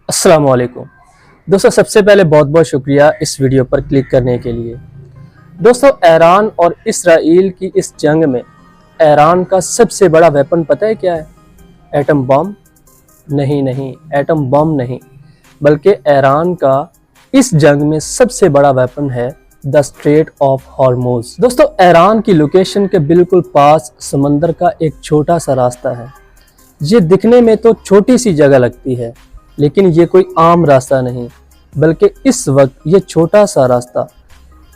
अस्सलाम वालेकुम दोस्तों, सबसे पहले बहुत बहुत शुक्रिया इस वीडियो पर क्लिक करने के लिए। दोस्तों, ईरान और इसराइल की इस जंग में ईरान का सबसे बड़ा वेपन पता है क्या है? Atom bomb? नहीं, एटम बम नहीं, बल्कि ईरान का इस जंग में सबसे बड़ा वेपन है द स्ट्रेट ऑफ हॉर्मुज। दोस्तों, ईरान की लोकेशन के बिल्कुल पास समंदर का एक छोटा सा रास्ता है। ये दिखने में तो छोटी सी जगह लगती है, लेकिन ये कोई आम रास्ता नहीं, बल्कि इस वक्त ये छोटा सा रास्ता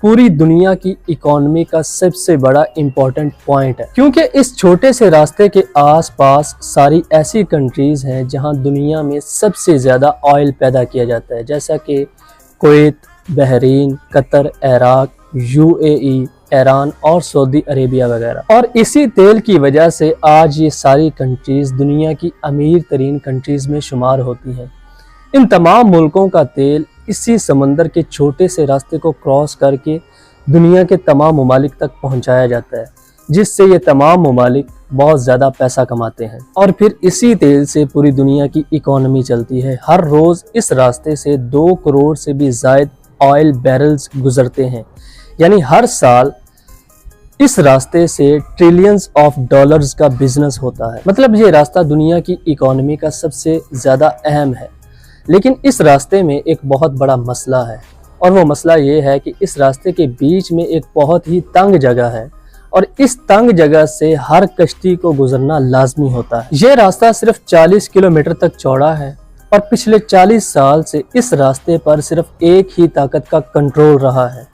पूरी दुनिया की इकोनॉमी का सबसे बड़ा इम्पोर्टेंट पॉइंट है, क्योंकि इस छोटे से रास्ते के आसपास सारी ऐसी कंट्रीज हैं जहां दुनिया में सबसे ज़्यादा ऑयल पैदा किया जाता है, जैसा कि Kuwait, Bahrain, Qatar, Iraq, UAE, Iran और सऊदी अरेबिया वगैरह। और इसी तेल की वजह से आज ये सारी कंट्रीज दुनिया की अमीर तरीन कंट्रीज में शुमार होती हैं। इन तमाम मुल्कों का तेल इसी समंदर के छोटे से रास्ते को क्रॉस करके दुनिया के तमाम ममालिक तक पहुंचाया जाता है, जिससे ये तमाम ममालिक बहुत ज़्यादा पैसा कमाते हैं और फिर इसी तेल से पूरी दुनिया की इकोनॉमी चलती है। हर रोज़ इस रास्ते से 2 करोड़ से भी ज़ायद ऑयल बैरल्स गुजरते हैं, यानी हर साल इस रास्ते से ट्रिलियंस ऑफ डॉलर्स का बिजनेस होता है। मतलब ये रास्ता दुनिया की इकोनॉमी का सबसे ज़्यादा अहम है। लेकिन इस रास्ते में एक बहुत बड़ा मसला है, और वो मसला ये है कि इस रास्ते के बीच में एक बहुत ही तंग जगह है, और इस तंग जगह से हर कश्ती को गुजरना लाजमी होता है। ये रास्ता सिर्फ 40 किलोमीटर तक चौड़ा है, और पिछले 40 साल से इस रास्ते पर सिर्फ एक ही ताकत का कंट्रोल रहा है,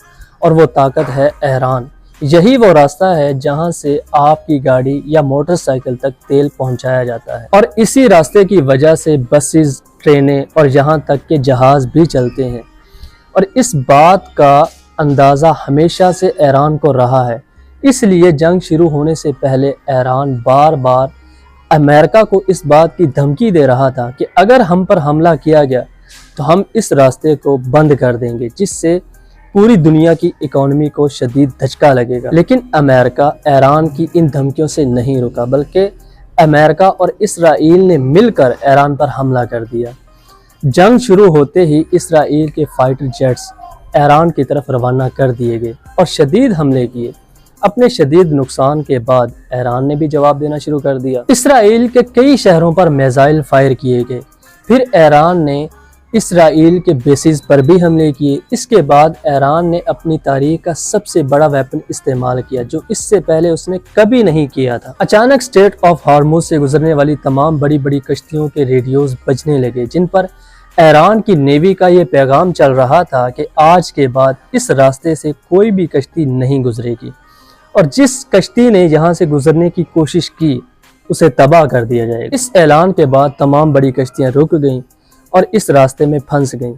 और वो ताकत है ईरान। यही वो रास्ता है जहां से आपकी गाड़ी या मोटरसाइकिल तक तेल पहुंचाया जाता है, और इसी रास्ते की वजह से बसेस, ट्रेनें और यहाँ तक के जहाज भी चलते हैं। और इस बात का अंदाज़ा हमेशा से ईरान को रहा है, इसलिए जंग शुरू होने से पहले ईरान बार बार अमेरिका को इस बात की धमकी दे रहा था कि अगर हम पर हमला किया गया तो हम इस रास्ते को बंद कर देंगे, जिससे पूरी दुनिया की इकोनॉमी को शदीद धचका लगेगा। लेकिन अमेरिका ईरान की इन धमकियों से नहीं रुका, बल्कि अमेरिका और इसराइल ने मिलकर ईरान पर हमला कर दिया। जंग शुरू होते ही इसराइल के फाइटर जेट्स ईरान की तरफ रवाना कर दिए गए और शदीद हमले किए। अपने शदीद नुकसान के बाद ईरान ने भी जवाब देना शुरू कर दिया। इसराइल के कई शहरों पर मिसाइल फायर किए गए। फिर ईरान ने इसराइल के बेसिस पर भी हमले किए। इसके बाद ईरान ने अपनी तारीख का सबसे बड़ा वेपन इस्तेमाल किया, जो इससे पहले उसने कभी नहीं किया था। अचानक स्ट्रेट ऑफ हॉर्मुज से गुजरने वाली तमाम बड़ी बड़ी कश्तियों के रेडियोज बजने लगे, जिन पर ईरान की नेवी का ये पैगाम चल रहा था कि आज के बाद इस रास्ते से कोई भी कश्ती नहीं गुजरेगी, और जिस कश्ती ने यहाँ से गुजरने की कोशिश की उसे तबाह कर दिया जाएगा। इस ऐलान के बाद तमाम बड़ी कश्तियाँ रुक गईं और इस रास्ते में फंस गईं।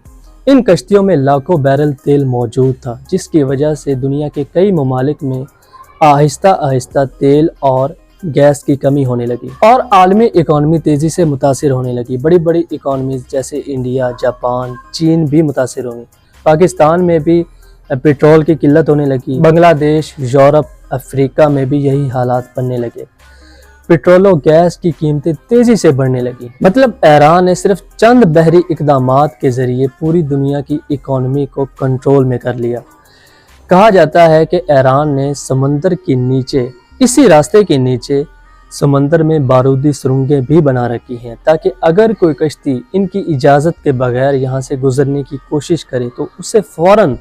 इन कश्तियों में लाखों बैरल तेल मौजूद था, जिसकी वजह से दुनिया के कई ममालिक में आहिस्ता आहिस्ता तेल और गैस की कमी होने लगी और आलमी इकोनॉमी तेज़ी से मुतासिर होने लगी। बड़ी बड़ी इकोनॉमीज जैसे इंडिया, जापान, चीन भी मुतासिर हुई। पाकिस्तान में भी पेट्रोल की किल्लत होने लगी। बांग्लादेश, यूरोप, अफ्रीका में भी यही हालात बनने लगे। पेट्रोल और गैस की कीमतें तेजी से बढ़ने लगी। मतलब ईरान ने सिर्फ चंद बहरी इकदामात के जरिए पूरी दुनिया की इकोनॉमी को कंट्रोल में कर लिया। कहा जाता है कि ईरान ने समंदर के नीचे, इसी रास्ते के नीचे समंदर में बारूदी सुरंगें भी बना रखी हैं, ताकि अगर कोई कश्ती इनकी इजाज़त के बगैर यहाँ से गुजरने की कोशिश करे तो उसे फौरन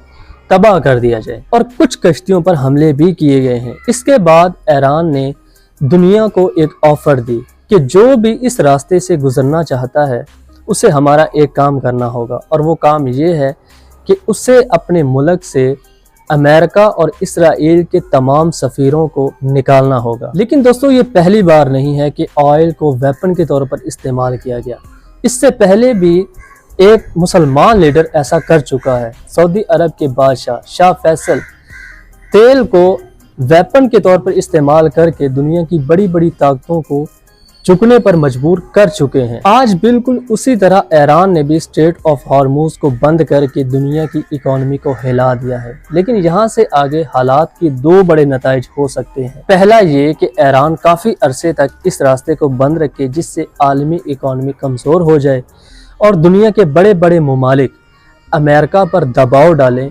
तबाह कर दिया जाए। और कुछ कश्तियों पर हमले भी किए गए हैं। इसके बाद ईरान ने दुनिया को एक ऑफर दी कि जो भी इस रास्ते से गुजरना चाहता है उसे हमारा एक काम करना होगा, और वो काम ये है कि उसे अपने मुल्क से अमेरिका और इसराइल के तमाम सफ़ीरों को निकालना होगा। लेकिन दोस्तों, ये पहली बार नहीं है कि ऑयल को वेपन के तौर पर इस्तेमाल किया गया। इससे पहले भी एक मुसलमान लीडर ऐसा कर चुका है। सऊदी अरब के बादशाह शाह फैसल तेल को वेपन के तौर पर इस्तेमाल करके दुनिया की बड़ी बड़ी ताकतों को झुकने पर मजबूर कर चुके हैं। आज बिल्कुल उसी तरह ईरान ने भी स्ट्रेट ऑफ हॉर्मुज को बंद करके दुनिया की इकोनॉमी को हिला दिया है। लेकिन यहाँ से आगे हालात के 2 बड़े नताइज हो सकते हैं। पहला ये कि ईरान काफ़ी अरसे तक इस रास्ते को बंद रखे, जिससे आलमी इकोनॉमी कमज़ोर हो जाए, और दुनिया के बड़े बड़े ममालिक अमेरिका पर दबाव डालें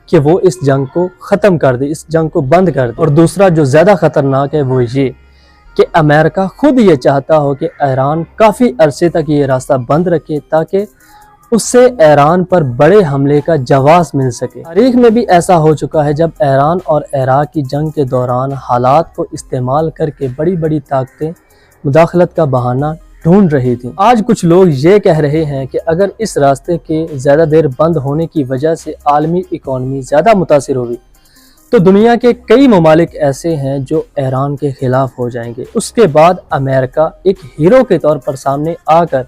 कि वो इस जंग को ख़त्म कर दे, इस जंग को बंद कर दे। और दूसरा जो ज़्यादा ख़तरनाक है वो ये कि अमेरिका खुद ये चाहता हो कि ईरान काफ़ी अरसे तक ये रास्ता बंद रखे ताकि उससे ईरान पर बड़े हमले का जवाब मिल सके। तारीख में भी ऐसा हो चुका है जब ईरान और इराक की जंग के दौरान हालात को इस्तेमाल करके बड़ी बड़ी ताकतें मुदाखलत का बहाना ढूंढ रही थी। आज कुछ लोग ये कह रहे हैं कि अगर इस रास्ते के ज़्यादा देर बंद होने की वजह से आलमी इकॉनमी ज़्यादा मुतासिर होगी तो दुनिया के कई ममालिक ऐसे हैं जो ईरान के खिलाफ हो जाएंगे। उसके बाद अमेरिका एक हीरो के तौर पर सामने आकर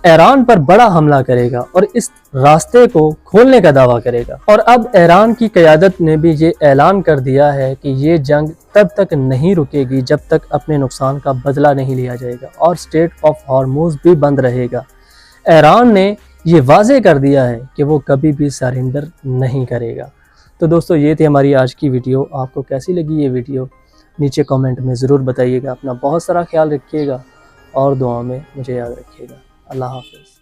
ईरान पर बड़ा हमला करेगा और इस रास्ते को खोलने का दावा करेगा। और अब ईरान की क़यादत ने भी ये ऐलान कर दिया है कि ये जंग तब तक नहीं रुकेगी जब तक अपने नुकसान का बदला नहीं लिया जाएगा और स्ट्रेट ऑफ हॉर्मुज़ भी बंद रहेगा। ईरान ने ये वाज़े कर दिया है कि वो कभी भी सरेंडर नहीं करेगा। तो दोस्तों ये थी हमारी आज की वीडियो। आपको कैसी लगी ये वीडियो नीचे कमेंट में ज़रूर बताइएगा। अपना बहुत सारा ख्याल रखिएगा और दुआ में मुझे याद रखिएगा। अल्लाह हाफ़िज़।